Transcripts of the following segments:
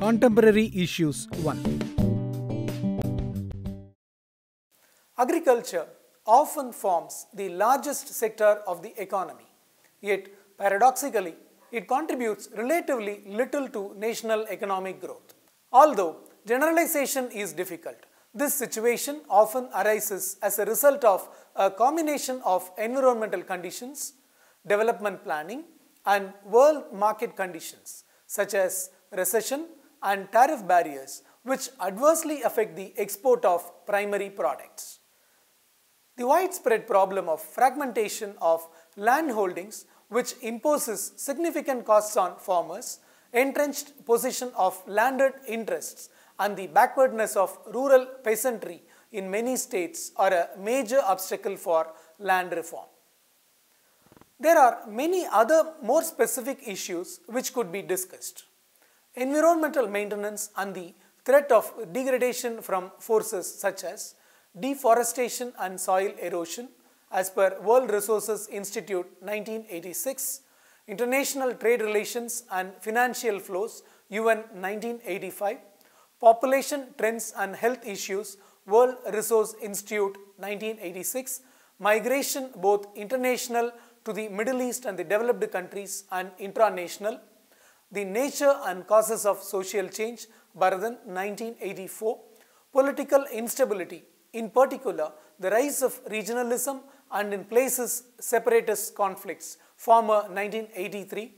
Contemporary Issues 1. Agriculture often forms the largest sector of the economy, yet paradoxically, it contributes relatively little to national economic growth. Although generalization is difficult, this situation often arises as a result of a combination of environmental conditions, development planning, and world market conditions such as recession and tariff barriers, which adversely affect the export of primary products. The widespread problem of fragmentation of land holdings, which imposes significant costs on farmers, entrenched position of landed interests, and the backwardness of rural peasantry in many states are a major obstacle for land reform. There are many other more specific issues which could be discussed. Environmental maintenance and the threat of degradation from forces such as deforestation and soil erosion as per World Resources Institute 1986, International Trade Relations and Financial Flows UN 1985, Population Trends and Health Issues World Resource Institute 1986, Migration both international to the Middle East and the developed countries and intranational, The Nature and Causes of Social Change Bharathan 1984, Political Instability, in particular the rise of regionalism and in places separatist conflicts, Farmer 1983,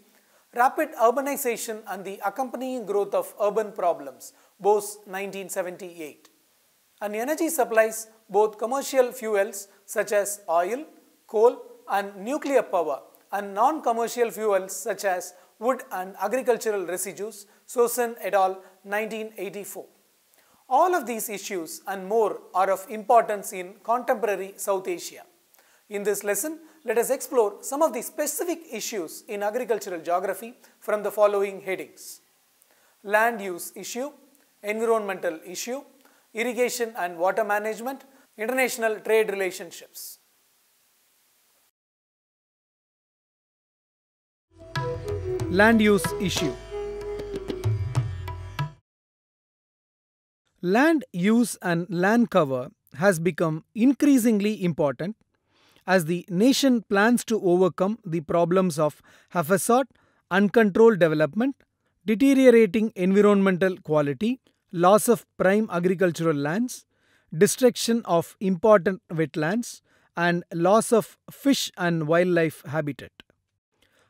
Rapid Urbanization and the Accompanying Growth of Urban Problems, Bose 1978, and energy supplies, both commercial fuels such as oil, coal and nuclear power and non-commercial fuels such as wood and agricultural residues, Sosen et al. 1984. All of these issues and more are of importance in contemporary South Asia. In this lesson, let us explore some of the specific issues in agricultural geography from the following headings: land use issue, environmental issue, irrigation and water management, international trade relationships. Land use issue. Land use and land cover has become increasingly important as the nation plans to overcome the problems of haphazard, uncontrolled development, deteriorating environmental quality, loss of prime agricultural lands, destruction of important wetlands, and loss of fish and wildlife habitat.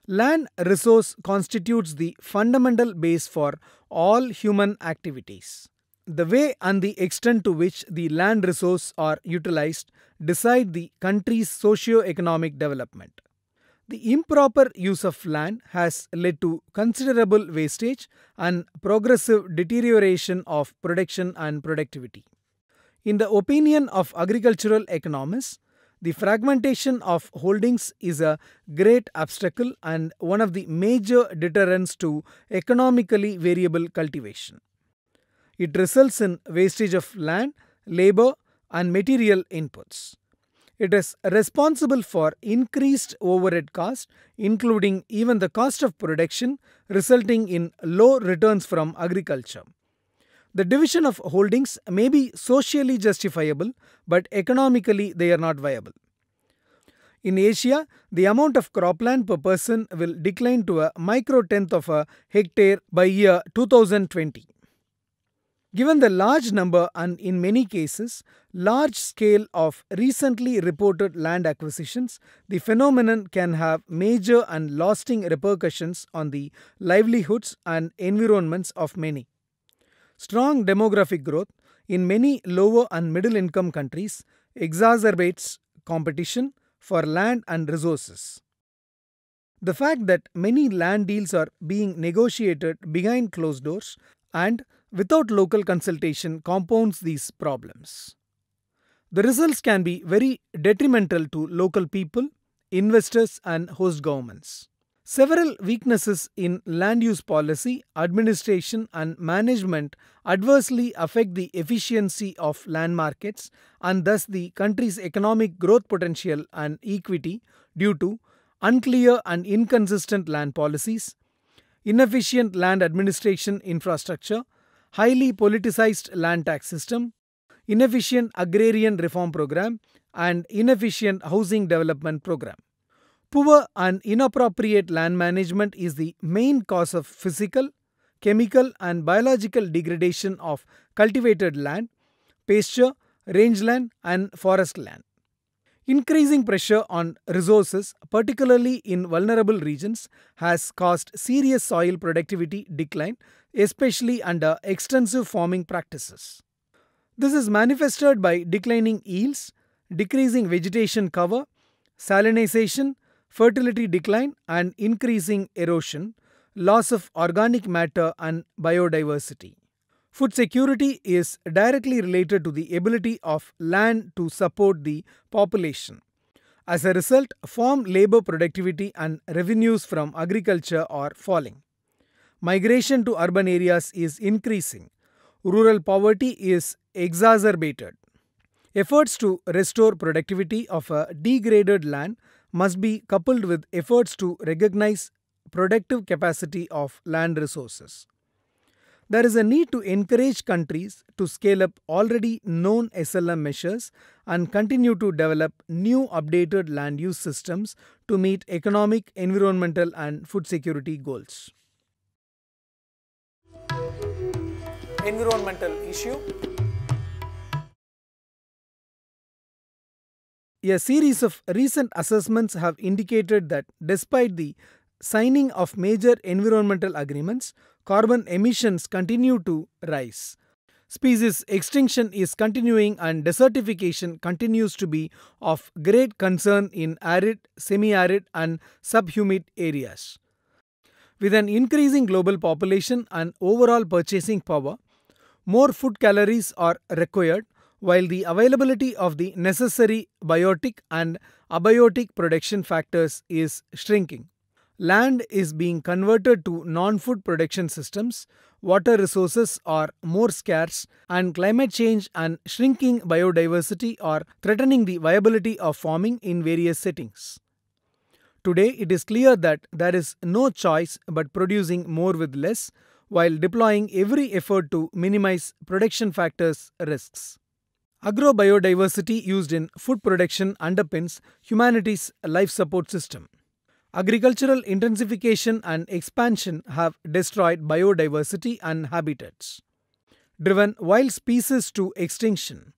Land resource constitutes the fundamental base for all human activities. The way and the extent to which the land resource are utilized decide the country's socio-economic development. The improper use of land has led to considerable wastage and progressive deterioration of production and productivity. In the opinion of agricultural economists, the fragmentation of holdings is a great obstacle and one of the major deterrents to economically variable cultivation. It results in wastage of land, labor, and material inputs. It is responsible for increased overhead costs, including even the cost of production, resulting in low returns from agriculture. The division of holdings may be socially justifiable, but economically they are not viable. In Asia, the amount of cropland per person will decline to a micro-tenth of a hectare by year 2020. Given the large number and in many cases, large scale of recently reported land acquisitions, the phenomenon can have major and lasting repercussions on the livelihoods and environments of many. Strong demographic growth in many lower and middle income countries exacerbates competition for land and resources. The fact that many land deals are being negotiated behind closed doors and without local consultation compounds these problems. The results can be very detrimental to local people, investors, and host governments. Several weaknesses in land use policy, administration, and management adversely affect the efficiency of land markets and thus the country's economic growth potential and equity due to unclear and inconsistent land policies, inefficient land administration infrastructure, highly politicized land tax system, inefficient agrarian reform program, and inefficient housing development program. Poor and inappropriate land management is the main cause of physical, chemical, and biological degradation of cultivated land, pasture, rangeland, and forest land. Increasing pressure on resources, particularly in vulnerable regions, has caused serious soil productivity decline, especially under extensive farming practices. This is manifested by declining yields, decreasing vegetation cover, salinization, fertility decline, and increasing erosion, loss of organic matter, and biodiversity. Food security is directly related to the ability of land to support the population. As a result, farm labor productivity and revenues from agriculture are falling. Migration to urban areas is increasing. Rural poverty is exacerbated. Efforts to restore productivity of a degraded land must be coupled with efforts to recognize productive capacity of land resources. There is a need to encourage countries to scale up already known SLM measures and continue to develop new updated land use systems to meet economic, environmental, and food security goals. Environmental issue. A series of recent assessments have indicated that despite the signing of major environmental agreements, carbon emissions continue to rise. Species extinction is continuing and desertification continues to be of great concern in arid, semi-arid, and subhumid areas. With an increasing global population and overall purchasing power, more food calories are required, while the availability of the necessary biotic and abiotic production factors is shrinking. Land is being converted to non-food production systems, water resources are more scarce, and climate change and shrinking biodiversity are threatening the viability of farming in various settings. Today, it is clear that there is no choice but producing more with less, while deploying every effort to minimize production factors' risks. Agrobiodiversity used in food production underpins humanity's life support system. Agricultural intensification and expansion have destroyed biodiversity and habitats, driven wild species to extinction,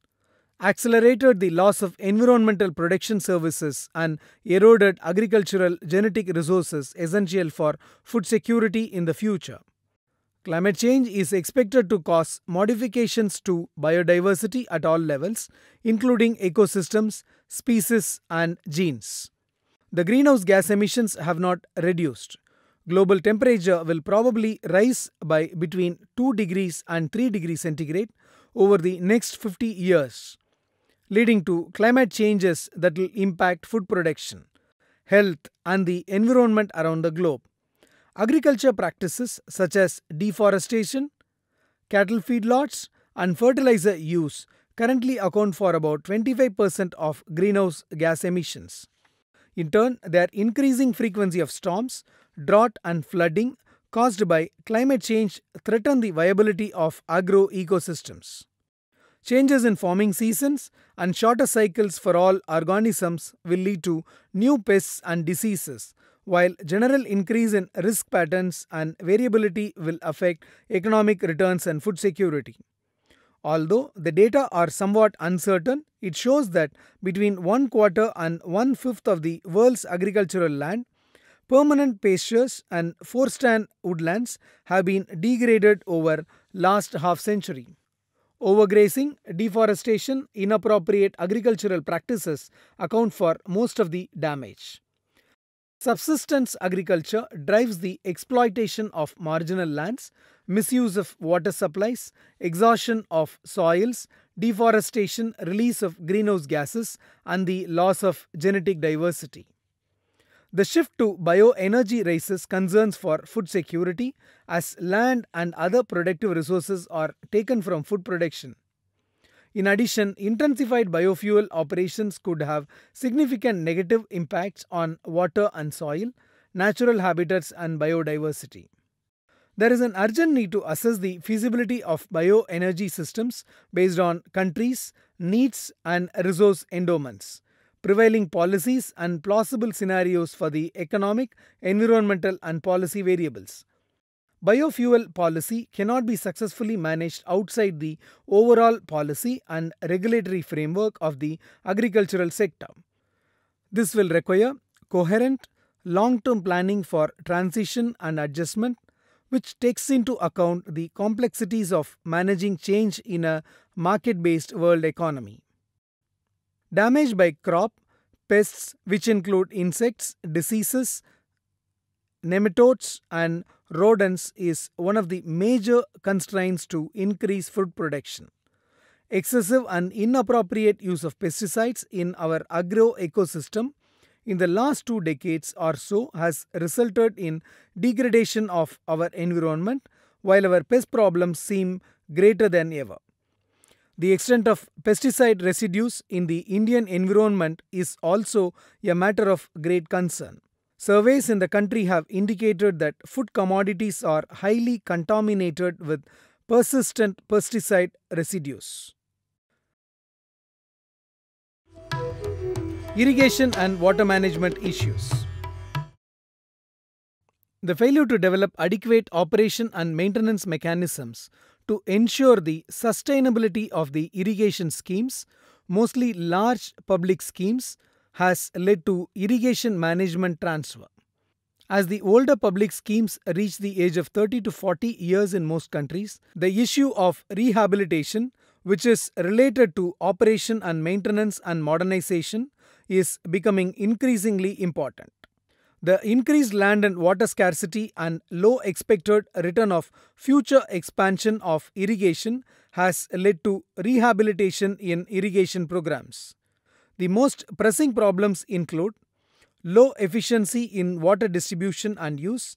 accelerated the loss of environmental protection services, and eroded agricultural genetic resources essential for food security in the future. Climate change is expected to cause modifications to biodiversity at all levels, including ecosystems, species, and genes. The greenhouse gas emissions have not reduced. Global temperature will probably rise by between 2 degrees and 3 degrees centigrade over the next 50 years, leading to climate changes that will impact food production, health, and the environment around the globe. Agriculture practices such as deforestation, cattle feedlots, and fertilizer use currently account for about 25% of greenhouse gas emissions. In turn, their increasing frequency of storms, drought, and flooding caused by climate change threaten the viability of agro-ecosystems. Changes in farming seasons and shorter cycles for all organisms will lead to new pests and diseases, while general increase in risk patterns and variability will affect economic returns and food security. Although the data are somewhat uncertain, it shows that between 1/4 and 1/5 of the world's agricultural land, permanent pastures and forest-and woodlands have been degraded over last half-century. Overgrazing, deforestation, inappropriate agricultural practices account for most of the damage. Subsistence agriculture drives the exploitation of marginal lands, misuse of water supplies, exhaustion of soils, deforestation, release of greenhouse gases, and the loss of genetic diversity. The shift to bioenergy raises concerns for food security as land and other productive resources are taken from food production. In addition, intensified biofuel operations could have significant negative impacts on water and soil, natural habitats, and biodiversity. There is an urgent need to assess the feasibility of bioenergy systems based on countries' needs and resource endowments, prevailing policies, and plausible scenarios for the economic, environmental, and policy variables. Biofuel policy cannot be successfully managed outside the overall policy and regulatory framework of the agricultural sector. This will require coherent, long-term planning for transition and adjustment, which takes into account the complexities of managing change in a market-based world economy. Damage by crop, pests which include insects, diseases, nematodes and rodents is one of the major constraints to increase food production. Excessive and inappropriate use of pesticides in our agro ecosystem in the last 2 decades or so has resulted in degradation of our environment, while our pest problems seem greater than ever. The extent of pesticide residues in the Indian environment is also a matter of great concern. Surveys in the country have indicated that food commodities are highly contaminated with persistent pesticide residues. Irrigation and water management issues. The failure to develop adequate operation and maintenance mechanisms to ensure the sustainability of the irrigation schemes, mostly large public schemes, has led to irrigation management transfer. As the older public schemes reach the age of 30 to 40 years in most countries, the issue of rehabilitation, which is related to operation and maintenance and modernization, is becoming increasingly important. The increased land and water scarcity and low expected return of future expansion of irrigation has led to rehabilitation in irrigation programs. The most pressing problems include low efficiency in water distribution and use,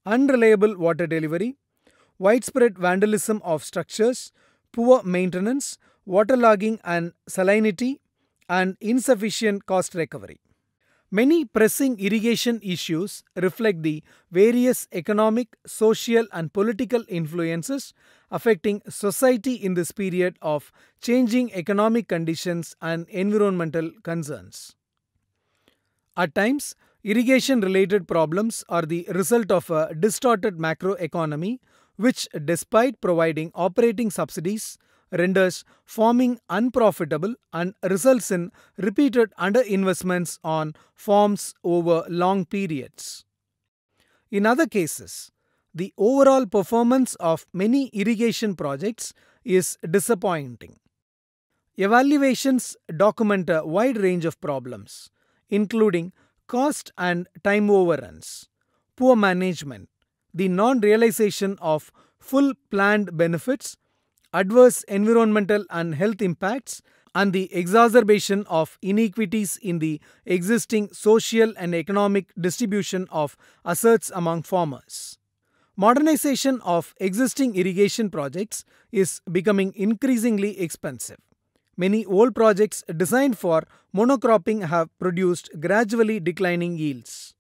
unreliable water delivery, widespread vandalism of structures, poor maintenance, waterlogging and salinity, and insufficient cost recovery. Many pressing irrigation issues reflect the various economic, social, and political influences affecting society in this period of changing economic conditions and environmental concerns. At times, irrigation-related problems are the result of a distorted macroeconomy, which, despite providing operating subsidies, renders farming unprofitable and results in repeated underinvestments on farms over long periods. In other cases, the overall performance of many irrigation projects is disappointing. Evaluations document a wide range of problems, including cost and time overruns, poor management, the non-realization of full planned benefits, adverse environmental and health impacts, and the exacerbation of inequities in the existing social and economic distribution of assets among farmers. Modernization of existing irrigation projects is becoming increasingly expensive. Many old projects designed for monocropping have produced gradually declining yields.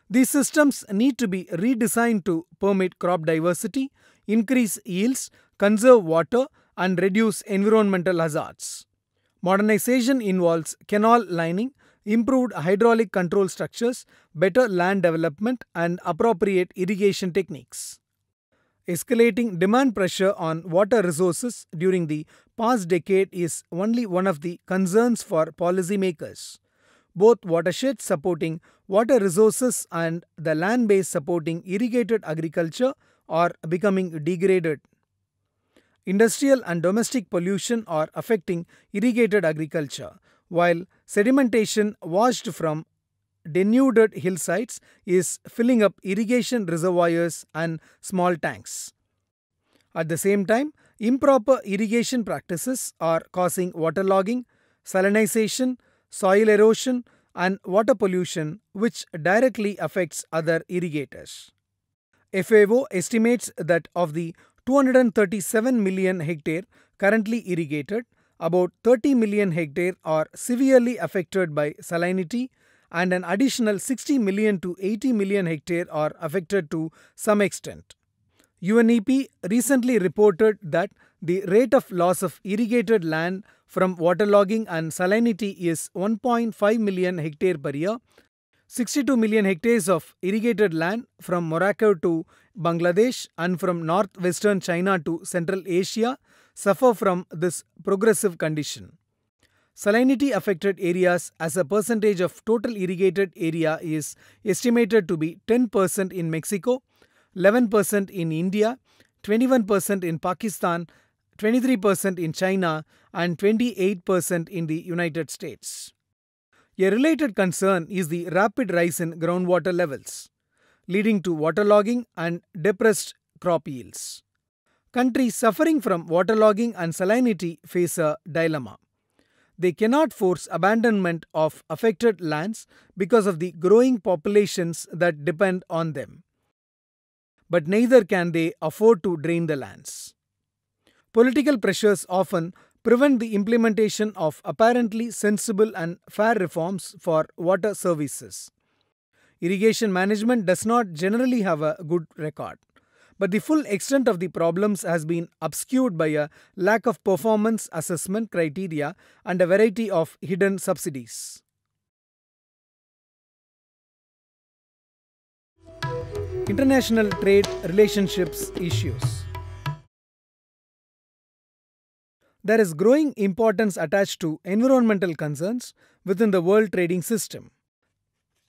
These systems need to be redesigned to permit crop diversity, increase yields, conserve water, and reduce environmental hazards. Modernization involves canal lining, improved hydraulic control structures, better land development, and appropriate irrigation techniques. Escalating demand pressure on water resources during the past decade is only one of the concerns for policymakers. Both watersheds supporting water resources and the land base supporting irrigated agriculture are becoming degraded. Industrial and domestic pollution are affecting irrigated agriculture, while sedimentation washed from denuded hillsides is filling up irrigation reservoirs and small tanks. At the same time, improper irrigation practices are causing waterlogging, salinization, soil erosion, and water pollution, which directly affects other irrigators. FAO estimates that of the 237 million hectare currently irrigated, about 30 million hectare are severely affected by salinity, and an additional 60 million to 80 million hectare are affected to some extent. UNEP recently reported that the rate of loss of irrigated land from waterlogging and salinity is 1.5 million hectare per year. 62 million hectares of irrigated land from Morocco to Bangladesh and from northwestern China to Central Asia suffer from this progressive condition. Salinity affected areas as a percentage of total irrigated area is estimated to be 10% in Mexico, 11% in India, 21% in Pakistan, 23% in China, and 28% in the United States. A related concern is the rapid rise in groundwater levels, leading to waterlogging and depressed crop yields. Countries suffering from waterlogging and salinity face a dilemma. They cannot force abandonment of affected lands because of the growing populations that depend on them. But neither can they afford to drain the lands. Political pressures often prevent the implementation of apparently sensible and fair reforms for water services. Irrigation management does not generally have a good record, but the full extent of the problems has been obscured by a lack of performance assessment criteria and a variety of hidden subsidies. International trade relationships issues. There is growing importance attached to environmental concerns within the world trading system.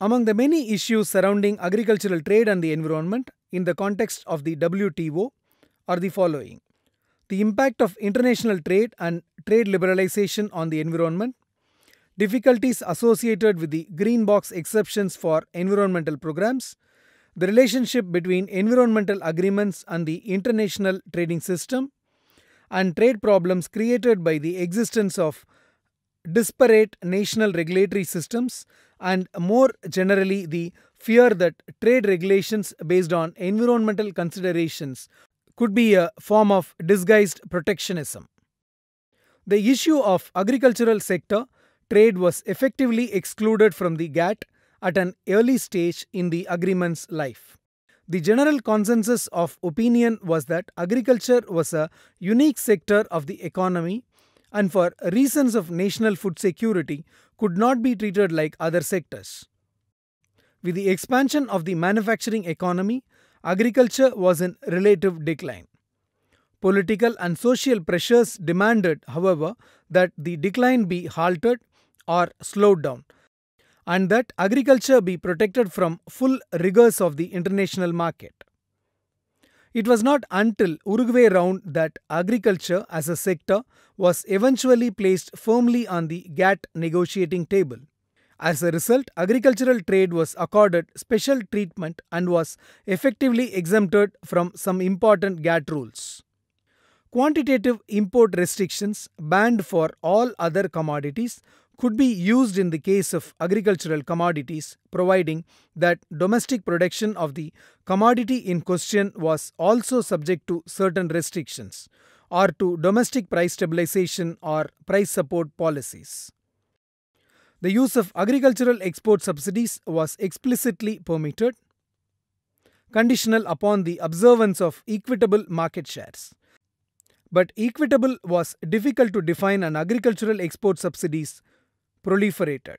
Among the many issues surrounding agricultural trade and the environment in the context of the WTO are the following: the impact of international trade and trade liberalization on the environment, difficulties associated with the green box exceptions for environmental programs, the relationship between environmental agreements and the international trading system, and trade problems created by the existence of disparate national regulatory systems, and more generally the fear that trade regulations based on environmental considerations could be a form of disguised protectionism. The issue of agricultural sector trade was effectively excluded from the GATT at an early stage in the agreement's life. The general consensus of opinion was that agriculture was a unique sector of the economy and for reasons of national food security could not be treated like other sectors. With the expansion of the manufacturing economy, agriculture was in relative decline. Political and social pressures demanded, however, that the decline be halted or slowed down, and that agriculture be protected from full rigors of the international market. It was not until Uruguay Round that agriculture as a sector was eventually placed firmly on the GATT negotiating table. As a result, agricultural trade was accorded special treatment and was effectively exempted from some important GATT rules. Quantitative import restrictions banned for all other commodities could be used in the case of agricultural commodities, providing that domestic production of the commodity in question was also subject to certain restrictions, or to domestic price stabilization or price support policies. The use of agricultural export subsidies was explicitly permitted, conditional upon the observance of equitable market shares. But equitable was difficult to define and agricultural export subsidies proliferated.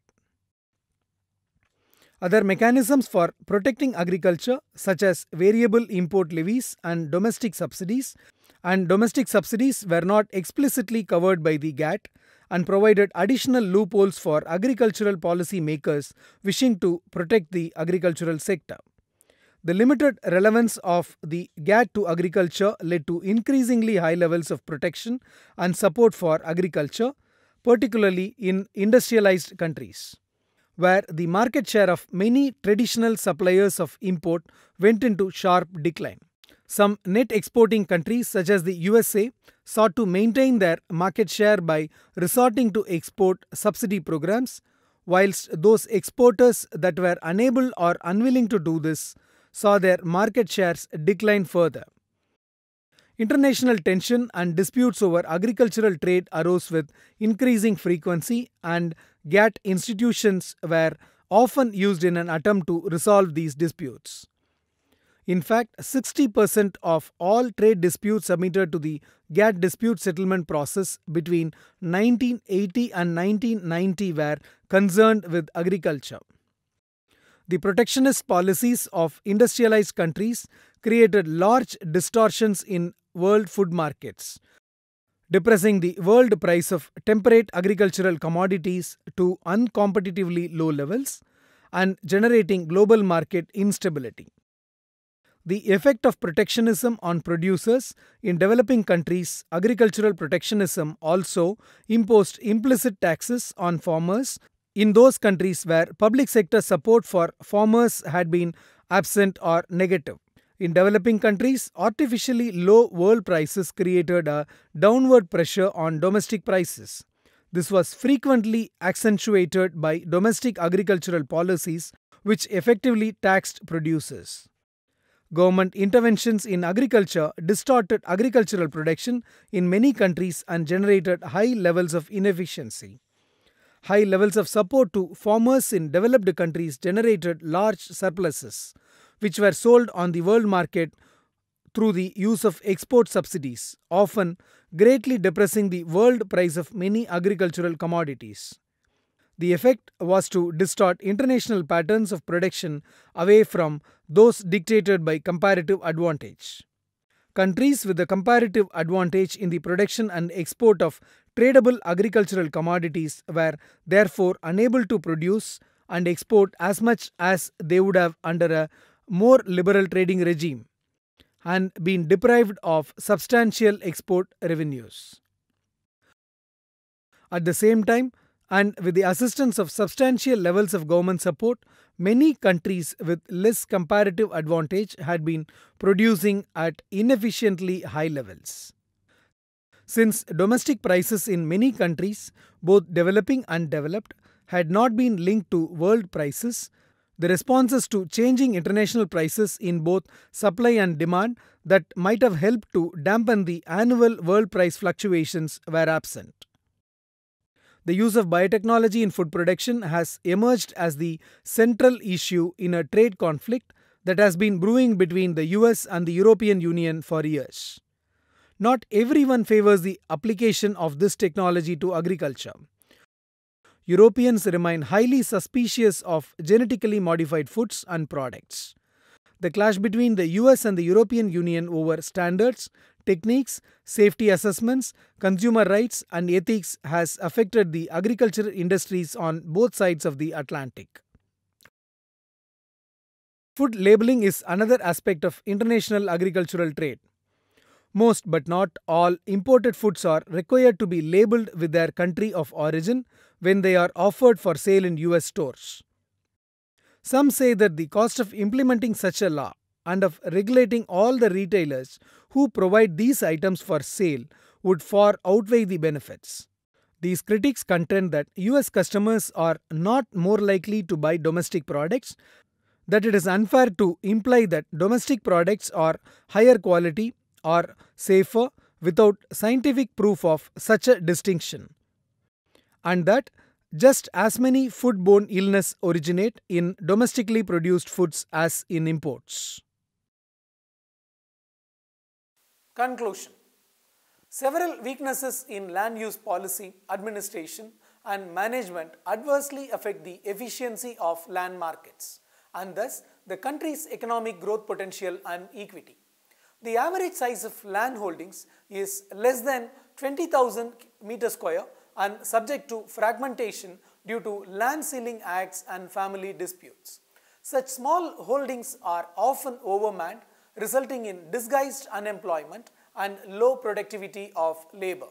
Other mechanisms for protecting agriculture, such as variable import levies and domestic subsidies, were not explicitly covered by the GATT and provided additional loopholes for agricultural policy makers wishing to protect the agricultural sector. The limited relevance of the GATT to agriculture led to increasingly high levels of protection and support for agriculture, particularly in industrialized countries, where the market share of many traditional suppliers of import went into sharp decline. Some net exporting countries such as the USA sought to maintain their market share by resorting to export subsidy programs, whilst those exporters that were unable or unwilling to do this saw their market shares decline further. International tension and disputes over agricultural trade arose with increasing frequency, and GATT institutions were often used in an attempt to resolve these disputes. In fact, 60% of all trade disputes submitted to the GATT dispute settlement process between 1980 and 1990 were concerned with agriculture. The protectionist policies of industrialized countries created large distortions in world food markets, depressing the world price of temperate agricultural commodities to uncompetitively low levels and generating global market instability. The effect of protectionism on producers in developing countries, agricultural protectionism also imposed implicit taxes on farmers in those countries where public sector support for farmers had been absent or negative. In developing countries, artificially low world prices created a downward pressure on domestic prices. This was frequently accentuated by domestic agricultural policies which effectively taxed producers. Government interventions in agriculture distorted agricultural production in many countries and generated high levels of inefficiency. High levels of support to farmers in developed countries generated large surpluses, which were sold on the world market through the use of export subsidies, often greatly depressing the world price of many agricultural commodities. The effect was to distort international patterns of production away from those dictated by comparative advantage. Countries with a comparative advantage in the production and export of tradable agricultural commodities were therefore unable to produce and export as much as they would have under a more liberal trading regime, and been deprived of substantial export revenues. At the same time, and with the assistance of substantial levels of government support, many countries with less comparative advantage had been producing at inefficiently high levels. Since domestic prices in many countries, both developing and developed, had not been linked to world prices, the responses to changing international prices in both supply and demand that might have helped to dampen the annual world price fluctuations were absent. The use of biotechnology in food production has emerged as the central issue in a trade conflict that has been brewing between the US and the European Union for years. Not everyone favors the application of this technology to agriculture. Europeans remain highly suspicious of genetically modified foods and products. The clash between the US and the European Union over standards, techniques, safety assessments, consumer rights, and ethics has affected the agriculture industries on both sides of the Atlantic. Food labeling is another aspect of international agricultural trade. Most but not all imported foods are required to be labeled with their country of origin when they are offered for sale in US stores. Some say that the cost of implementing such a law and of regulating all the retailers who provide these items for sale would far outweigh the benefits. These critics contend that US customers are not more likely to buy domestic products, that it is unfair to imply that domestic products are higher quality or safer without scientific proof of such a distinction, and that just as many foodborne illnesses originate in domestically produced foods as in imports. Conclusion. Several weaknesses in land use policy, administration, and management adversely affect the efficiency of land markets and thus the country's economic growth potential and equity. The average size of land holdings is less than 20,000 meter square and subject to fragmentation due to land ceiling acts and family disputes. Such small holdings are often overmanned, resulting in disguised unemployment and low productivity of labor.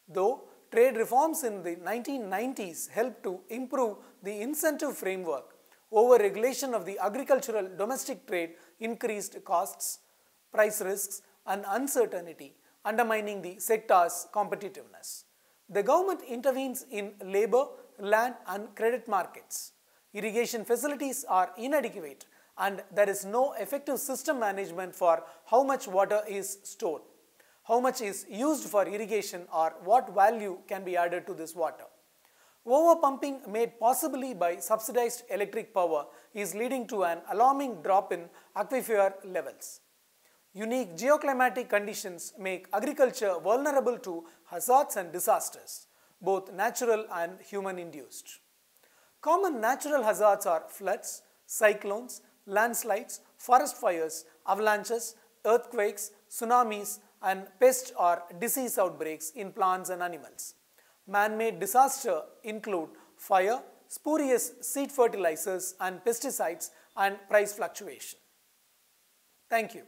Though trade reforms in the 1990s helped to improve the incentive framework, over-regulation of the agricultural domestic trade increased costs, price risks, and uncertainty, undermining the sector's competitiveness. The government intervenes in labor, land, and credit markets. Irrigation facilities are inadequate, and there is no effective system management for how much water is stored, how much is used for irrigation, or what value can be added to this water. Overpumping made possibly by subsidized electric power is leading to an alarming drop in aquifer levels. Unique geoclimatic conditions make agriculture vulnerable to hazards and disasters, both natural and human-induced. Common natural hazards are floods, cyclones, landslides, forest fires, avalanches, earthquakes, tsunamis, and pest or disease outbreaks in plants and animals. Man-made disasters include fire, spurious seed fertilizers and pesticides, and price fluctuation. Thank you.